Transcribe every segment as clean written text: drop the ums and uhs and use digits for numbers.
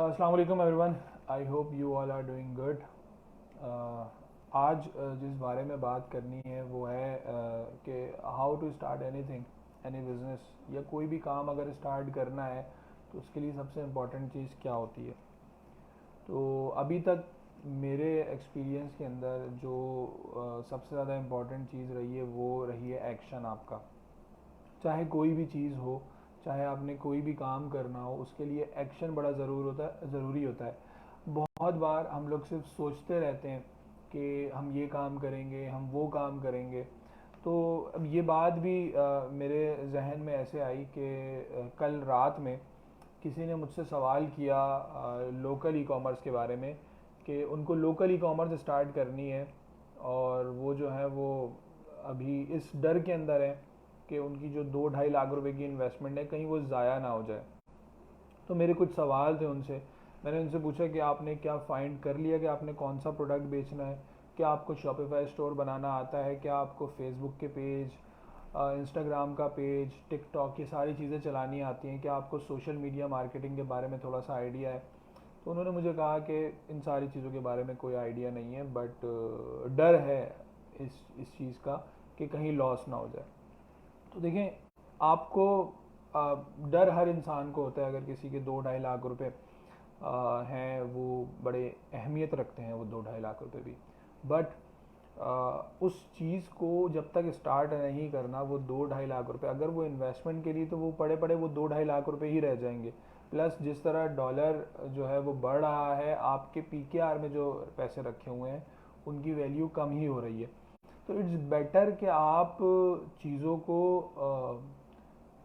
अस्सलाम वालेकुम everyone. I hope you all are doing good. आज जिस बारे में बात करनी है वो है कि how to start anything, any business या कोई भी काम अगर स्टार्ट करना है तो उसके लिए सबसे इम्पॉर्टेंट चीज़ क्या होती है। तो अभी तक मेरे एक्सपीरियंस के अंदर जो सबसे ज़्यादा इम्पॉर्टेंट चीज़ रही है वो रही है एक्शन आपका। चाहे कोई भी चीज़ हो, चाहे आपने कोई भी काम करना हो, उसके लिए एक्शन बड़ा ज़रूरी होता है। बहुत बार हम लोग सिर्फ सोचते रहते हैं कि हम ये काम करेंगे, हम वो काम करेंगे। तो अब ये बात भी मेरे जहन में ऐसे आई कि कल रात में किसी ने मुझसे सवाल किया लोकल ई कॉमर्स के बारे में कि उनको लोकल ई कॉमर्स स्टार्ट करनी है और वो जो है वो अभी इस डर के अंदर है कि उनकी जो 2-2.5 लाख रुपए की इन्वेस्टमेंट है कहीं वो ज़ाया ना हो जाए। तो मेरे कुछ सवाल थे उनसे। मैंने उनसे पूछा कि आपने क्या फाइंड कर लिया कि आपने कौन सा प्रोडक्ट बेचना है, क्या आपको शॉपिफाई स्टोर बनाना आता है, क्या आपको फेसबुक के पेज, इंस्टाग्राम का पेज, टिकटॉक, ये सारी चीज़ें चलानी आती हैं, क्या आपको सोशल मीडिया मार्केटिंग के बारे में थोड़ा सा आइडिया है। तो उन्होंने मुझे कहा कि इन सारी चीज़ों के बारे में कोई आइडिया नहीं है, बट डर है इस चीज़ का कि कहीं लॉस ना हो जाए। तो देखें, आपको डर हर इंसान को होता है। अगर किसी के 2-2.5 लाख रुपए हैं, वो बड़े अहमियत रखते हैं वो 2-2.5 लाख रुपए भी। बट उस चीज़ को जब तक स्टार्ट नहीं करना, वो 2-2.5 लाख रुपए अगर वो इन्वेस्टमेंट के लिए, तो वो पड़े पड़े वो 2-2.5 लाख रुपए ही रह जाएंगे। प्लस जिस तरह डॉलर जो है वो बढ़ रहा है, आपके पीकेआर में जो पैसे रखे हुए हैं उनकी वैल्यू कम ही हो रही है। तो इट्स बेटर कि आप चीज़ों को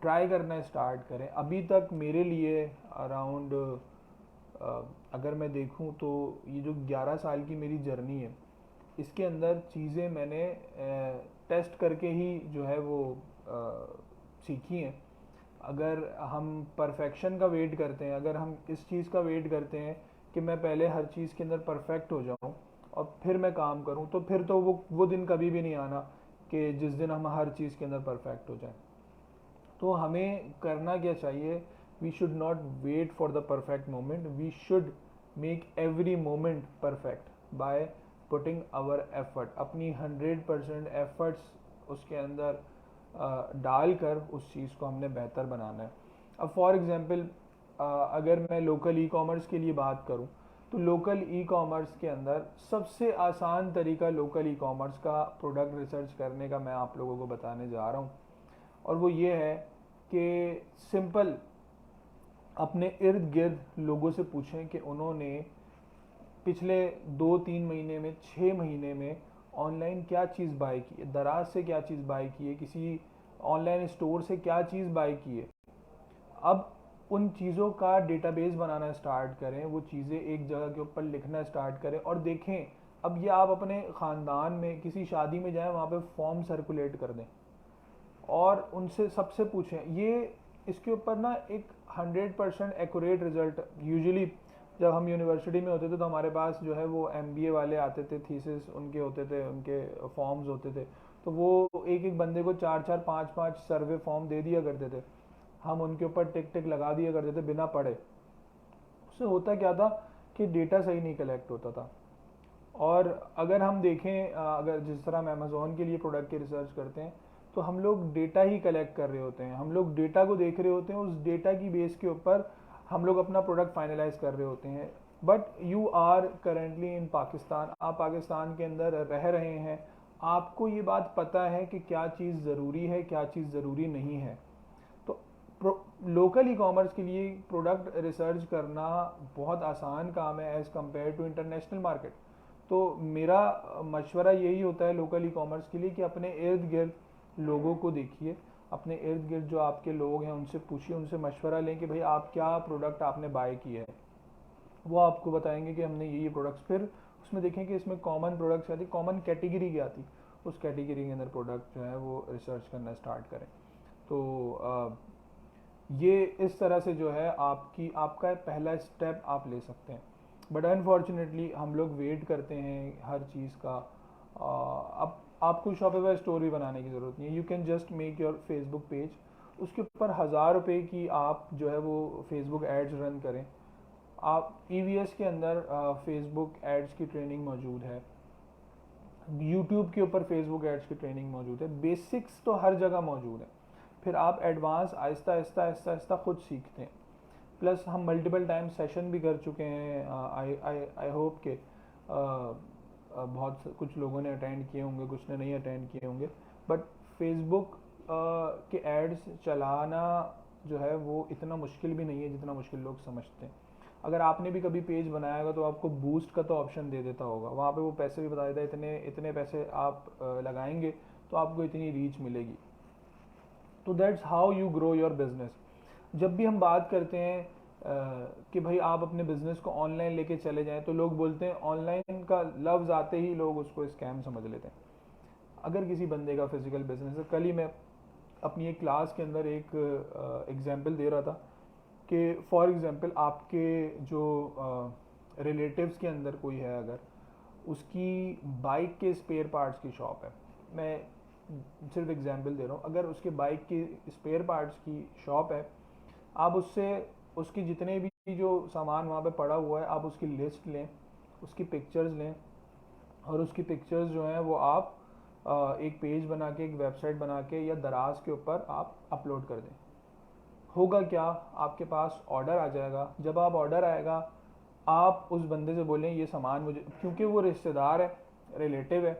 ट्राई करना स्टार्ट करें। अभी तक मेरे लिए अराउंड, अगर मैं देखूं तो ये जो 11 साल की मेरी जर्नी है, इसके अंदर चीज़ें मैंने टेस्ट करके ही जो है वो सीखी हैं। अगर हम परफेक्शन का वेट करते हैं, अगर हम इस चीज़ का वेट करते हैं कि मैं पहले हर चीज़ के अंदर परफेक्ट हो जाऊं और फिर मैं काम करूं, तो फिर तो वो दिन कभी भी नहीं आना कि जिस दिन हम हर चीज़ के अंदर परफेक्ट हो जाएं। तो हमें करना क्या चाहिए? We should not wait for the perfect moment, we should make every moment perfect by putting our effort. अपनी 100% एफर्ट्स उसके अंदर डालकर उस चीज़ को हमने बेहतर बनाना है। अब फॉर एग्ज़ाम्पल, अगर मैं लोकल ई कॉमर्स के लिए बात करूं, तो लोकल ई कॉमर्स के अंदर सबसे आसान तरीका लोकल ई कॉमर्स का प्रोडक्ट रिसर्च करने का मैं आप लोगों को बताने जा रहा हूं। और वो ये है कि सिंपल अपने इर्द गिर्द लोगों से पूछें कि उन्होंने पिछले 2-3 महीने में, 6 महीने में ऑनलाइन क्या चीज़ बाय की है, दराज से क्या चीज़ बाय की है, किसी ऑनलाइन स्टोर से क्या चीज़ बाय की है। अब उन चीज़ों का डेटाबेस बनाना स्टार्ट करें, वो चीज़ें एक जगह के ऊपर लिखना स्टार्ट करें और देखें। अब ये आप अपने ख़ानदान में किसी शादी में जाएं, वहाँ पे फॉर्म सर्कुलेट कर दें और उनसे सबसे पूछें। ये इसके ऊपर ना एक 100% एक्यूरेट रिजल्ट। यूजुअली जब हम यूनिवर्सिटी में होते थे तो हमारे पास जो है वो एमबीए वाले आते थे, थीसिस उनके होते थे, उनके फॉर्म्स होते थे। तो वो एक एक बंदे को 4-4, 5-5 सर्वे फॉर्म दे दिया करते थे। हम उनके ऊपर टिक टिक लगा दिया करते थे बिना पढ़े। उससे होता क्या था कि डेटा सही नहीं कलेक्ट होता था। और अगर हम देखें, अगर जिस तरह हम अमेज़ोन के लिए प्रोडक्ट की रिसर्च करते हैं, तो हम लोग डेटा ही कलेक्ट कर रहे होते हैं, हम लोग डेटा को देख रहे होते हैं, उस डेटा की बेस के ऊपर हम लोग अपना प्रोडक्ट फाइनलाइज कर रहे होते हैं। But you are currently in Pakistan, आप पाकिस्तान के अंदर रह रहे हैं, आपको ये बात पता है कि क्या चीज़ ज़रूरी है, क्या चीज़ ज़रूरी नहीं है। तो लोकल ई कॉमर्स के लिए प्रोडक्ट रिसर्च करना बहुत आसान काम है as compare to international market. तो मेरा मशवरा यही होता है लोकल ई कॉमर्स के लिए कि अपने इर्द गिर्द लोगों को देखिए, अपने इर्द गिर्द जो आपके लोग हैं उनसे पूछिए, उनसे मशवरा लें कि भाई आप क्या प्रोडक्ट आपने बाय किया है। वो आपको बताएंगे कि हमने ये प्रोडक्ट्स, फिर उसमें देखें कि इसमें कॉमन प्रोडक्ट्स क्या थी, कॉमन कैटेगरी क्या थी, उस कैटेगरी के अंदर प्रोडक्ट जो है वो रिसर्च करना स्टार्ट करें। तो ये इस तरह से जो है आपकी आपका पहला स्टेप आप ले सकते हैं। बट अनफॉर्चुनेटली हम लोग वेट करते हैं हर चीज़ का। अब आपको शॉपिफाई स्टोर भी बनाने की ज़रूरत नहीं है, you can just make your Facebook page, उसके ऊपर 1000 रुपये की आप जो है वो फेसबुक एड्स रन करें। आप EVS के अंदर फेसबुक एड्स की ट्रेनिंग मौजूद है, यूट्यूब के ऊपर फेसबुक एड्स की ट्रेनिंग मौजूद है, बेसिक्स तो हर जगह मौजूद है। फिर आप एडवांस आहिस्ता आहिस्ता आहिस्ता आहिस्ता खुद सीखते हैं। प्लस हम मल्टीपल टाइम सेशन भी कर चुके हैं। आई होप के बहुत कुछ लोगों ने अटेंड किए होंगे, कुछ ने नहीं अटेंड किए होंगे। बट फेसबुक के एड्स चलाना जो है वो इतना मुश्किल भी नहीं है जितना मुश्किल लोग समझते हैं। अगर आपने भी कभी पेज बनाया होगा तो आपको बूस्ट का तो ऑप्शन दे देता होगा, वहाँ पे वो पैसे भी बता देता है, इतने इतने पैसे आप लगाएंगे तो आपको इतनी रीच मिलेगी। तो that's how you grow your business. जब भी हम बात करते हैं कि भाई आप अपने बिजनेस को ऑनलाइन लेके चले जाएं, तो लोग बोलते हैं, ऑनलाइन का लफ्ज़ आते ही लोग उसको स्कैम समझ लेते हैं। अगर किसी बंदे का फिजिकल बिजनेस है, कल ही मैं अपनी एक क्लास के अंदर एक एग्जांपल दे रहा था कि फॉर एग्जांपल आपके जो रिलेटिव्स के अंदर कोई है, अगर उसकी बाइक के स्पेयर पार्ट्स की शॉप है, मैं सिर्फ एग्जांपल दे रहा हूँ, अगर उसके बाइक की स्पेयर पार्ट्स की शॉप है, आप उससे उसकी जितने भी जो सामान वहाँ पे पड़ा हुआ है आप उसकी लिस्ट लें, उसकी पिक्चर्स लें, और उसकी पिक्चर्स जो हैं वो आप एक पेज बना के, एक वेबसाइट बना के या दराज के ऊपर आप अपलोड कर दें। होगा क्या, आपके पास ऑर्डर आ जाएगा। जब आप ऑर्डर आएगा, आप उस बंदे से बोलें ये सामान मुझे, क्योंकि वो रिश्तेदार है, रिलेटिव है,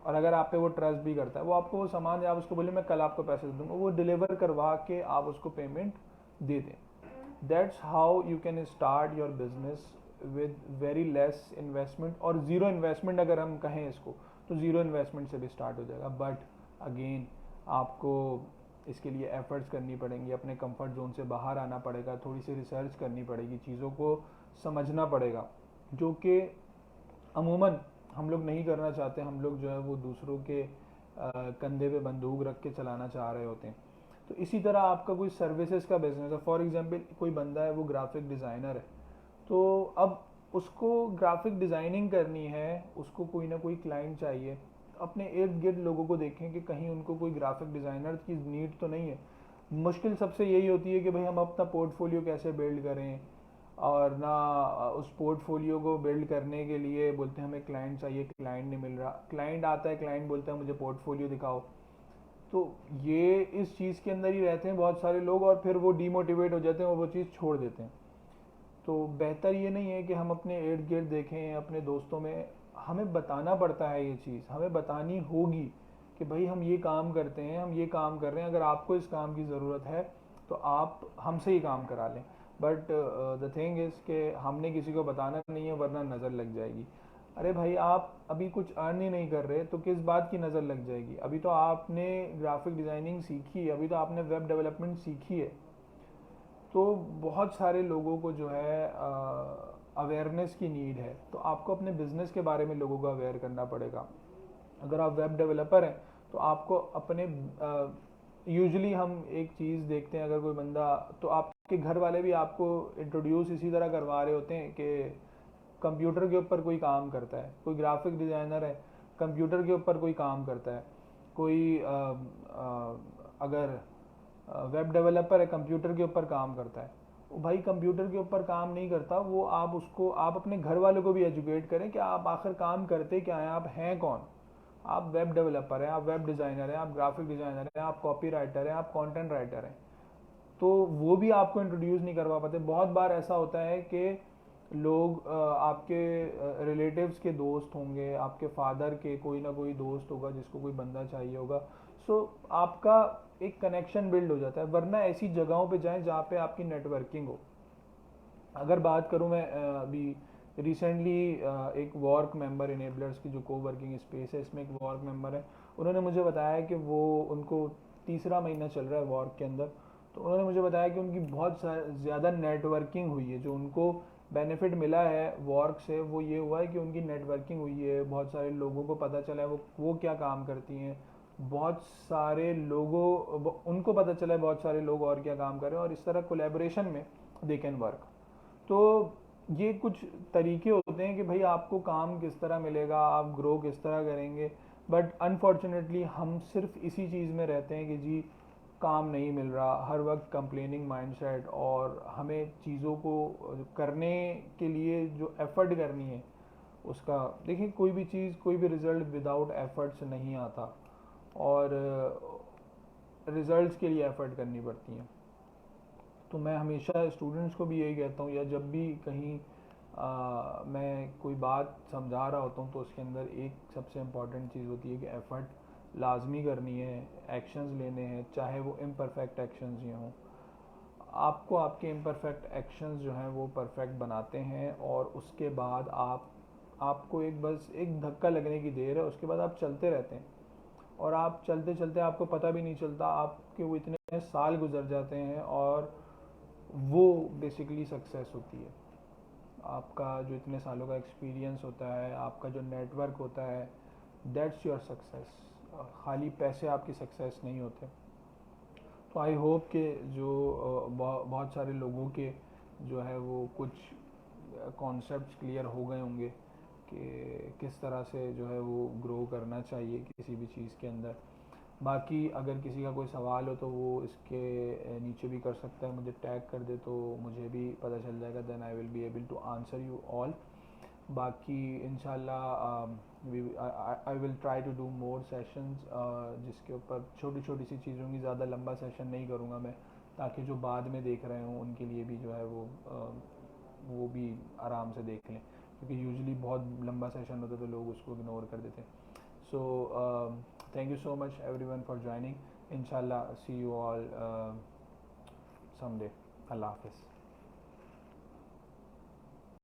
और अगर आप पे वो ट्रस्ट भी करता है, वो आपको वो सामान, या आप उसको बोले मैं कल आपको पैसे दे दूंगा, वो डिलीवर करवा के आप उसको पेमेंट दे दें। That's how you can start your business with very less investment, और ज़ीरो इन्वेस्टमेंट अगर हम कहें इसको, तो ज़ीरो इन्वेस्टमेंट से भी स्टार्ट हो जाएगा। बट अगेन आपको इसके लिए एफर्ट्स करनी पड़ेंगी, अपने कंफर्ट जोन से बाहर आना पड़ेगा, थोड़ी सी रिसर्च करनी पड़ेगी, चीज़ों को समझना पड़ेगा, जो कि अमूमन हम लोग नहीं करना चाहते। हम लोग जो है वो दूसरों के कंधे पे बंदूक रख के चलाना चाह रहे होते हैं। तो इसी तरह आपका कोई सर्विसेज का बिजनेस है, फॉर एग्जांपल कोई बंदा है वो ग्राफिक डिज़ाइनर है, तो अब उसको ग्राफिक डिज़ाइनिंग करनी है, उसको कोई ना कोई क्लाइंट चाहिए। अपने इर्द गिर्द लोगों को देखें कि कहीं उनको कोई ग्राफिक डिज़ाइनर की नीड तो नहीं है। मुश्किल सबसे यही होती है कि भाई हम अपना पोर्टफोलियो कैसे बिल्ड करें, और ना उस पोर्टफोलियो को बिल्ड करने के लिए बोलते हैं हमें क्लाइंट चाहिए, क्लाइंट नहीं मिल रहा, क्लाइंट आता है, क्लाइंट बोलता है मुझे पोर्टफोलियो दिखाओ। तो ये इस चीज़ के अंदर ही रहते हैं बहुत सारे लोग, और फिर वो डीमोटिवेट हो जाते हैं और वो चीज़ छोड़ देते हैं। तो बेहतर ये नहीं है कि हम अपने इर्द गिर्द देखें, अपने दोस्तों में, हमें बताना पड़ता है, ये चीज़ हमें बतानी होगी कि भाई हम ये काम करते हैं, हम ये काम कर रहे हैं, अगर आपको इस काम की ज़रूरत है तो आप हमसे ही काम करा लें। बट द थिंग इज़ कि हमने किसी को बताना नहीं है, वरना नज़र लग जाएगी। अरे भाई आप अभी कुछ अर्न ही नहीं कर रहे तो किस बात की नज़र लग जाएगी? अभी तो आपने ग्राफिक डिज़ाइनिंग सीखी है, अभी तो आपने वेब डेवलपमेंट सीखी है। तो बहुत सारे लोगों को जो है अवेयरनेस की नीड है, तो आपको अपने बिजनेस के बारे में लोगों को अवेयर करना पड़ेगा। अगर आप वेब डेवलपर हैं तो आपको अपने, यूजुअली हम एक चीज़ देखते हैं, अगर कोई बंदा, तो आपके घर वाले भी आपको इंट्रोड्यूस इसी तरह करवा रहे होते हैं कि कंप्यूटर के ऊपर कोई काम करता है, कोई ग्राफिक डिज़ाइनर है, कंप्यूटर के ऊपर कोई काम करता है, कोई अगर वेब डेवलपर है, कंप्यूटर के ऊपर काम करता है। वो भाई कंप्यूटर के ऊपर काम नहीं करता, वो आप उसको, आप अपने घर वालों को भी एजुकेट करें कि आप आखिर काम करते क्या हैं, आप हैं कौन। आप वेब डेवलपर हैं, आप वेब डिज़ाइनर हैं, आप ग्राफिक डिज़ाइनर हैं, आप कॉपी राइटर हैं, आप कंटेंट राइटर हैं। तो वो भी आपको इंट्रोड्यूस नहीं करवा पाते। बहुत बार ऐसा होता है कि लोग आपके रिलेटिव्स के दोस्त होंगे, आपके फादर के कोई ना कोई दोस्त होगा जिसको कोई बंदा चाहिए होगा, सो आपका एक कनेक्शन बिल्ड हो जाता है। वरना ऐसी जगहों पे जाएं जहाँ पे आपकी नेटवर्किंग हो। अगर बात करूँ मैं अभी रिसेंटली एक वर्क मेंबर, इनेबलर्स की जो को वर्किंग स्पेस है, इसमें एक वर्क मेंबर है, उन्होंने मुझे बताया कि वो, उनको तीसरा महीना चल रहा है वर्क के अंदर, तो उन्होंने मुझे बताया कि उनकी बहुत ज़्यादा नेटवर्किंग हुई है। जो उनको बेनिफिट मिला है वर्क से वो ये हुआ है कि उनकी नेटवर्किंग हुई है, बहुत सारे लोगों को पता चला है वो क्या काम करती हैं, बहुत सारे लोगों, उनको पता चला है बहुत सारे लोग और क्या काम कर रहे हैं, और इस तरह कोलेब्रेशन में दे कैन वर्क। तो ये कुछ तरीके होते हैं कि भाई आपको काम किस तरह मिलेगा, आप ग्रो किस तरह करेंगे। बट अनफॉर्चुनेटली हम सिर्फ इसी चीज़ में रहते हैं कि जी काम नहीं मिल रहा, हर वक्त कंप्लेनिंग माइंडसेट, और हमें चीज़ों को करने के लिए जो एफ़र्ट करनी है उसका, देखिए कोई भी चीज़, कोई भी रिज़ल्ट विदाउट एफ़र्ट्स नहीं आता, और रिज़ल्ट्स के लिए एफ़र्ट करनी पड़ती हैं। तो मैं हमेशा स्टूडेंट्स को भी यही कहता हूँ, या जब भी कहीं मैं कोई बात समझा रहा होता हूँ तो उसके अंदर एक सबसे इम्पॉर्टेंट चीज़ होती है कि एफ़र्ट लाजमी करनी है, एक्शंस लेने हैं, चाहे वो इम्परफेक्ट एक्शंस ही हों। आपको आपके इम्परफेक्ट एक्शंस जो हैं वो परफेक्ट बनाते हैं, और उसके बाद आपको एक बस एक धक्का लगने की देर है, उसके बाद आप चलते रहते हैं, और आप चलते चलते आपको पता भी नहीं चलता आपके वो इतने साल गुजर जाते हैं, और वो बेसिकली सक्सेस होती है। आपका जो इतने सालों का एक्सपीरियंस होता है, आपका जो नेटवर्क होता है, दैट्स योर सक्सेस। खाली पैसे आपकी सक्सेस नहीं होते। तो आई होप कि जो बहुत सारे लोगों के जो है वो कुछ कॉन्सेप्ट्स क्लियर हो गए होंगे कि किस तरह से जो है वो ग्रो करना चाहिए किसी भी चीज़ के अंदर। बाकी अगर किसी का कोई सवाल हो तो वो इसके नीचे भी कर सकता है, मुझे टैग कर दे तो मुझे भी पता चल जाएगा, then I will be able to answer you all. बाकी इंशाल्लाह I will try to do more sessions, जिसके ऊपर छोटी छोटी सी चीज़ों की, ज़्यादा लंबा सेशन नहीं करूँगा मैं, ताकि जो बाद में देख रहे हों उनके लिए भी जो है वो भी आराम से देख लें, क्योंकि यूजुअली बहुत लंबा सेशन होता है तो लोग उसको इग्नोर कर देते हैं। So thank you so much everyone for joining. इंशाल्लाह see you all someday. Allah Hafiz.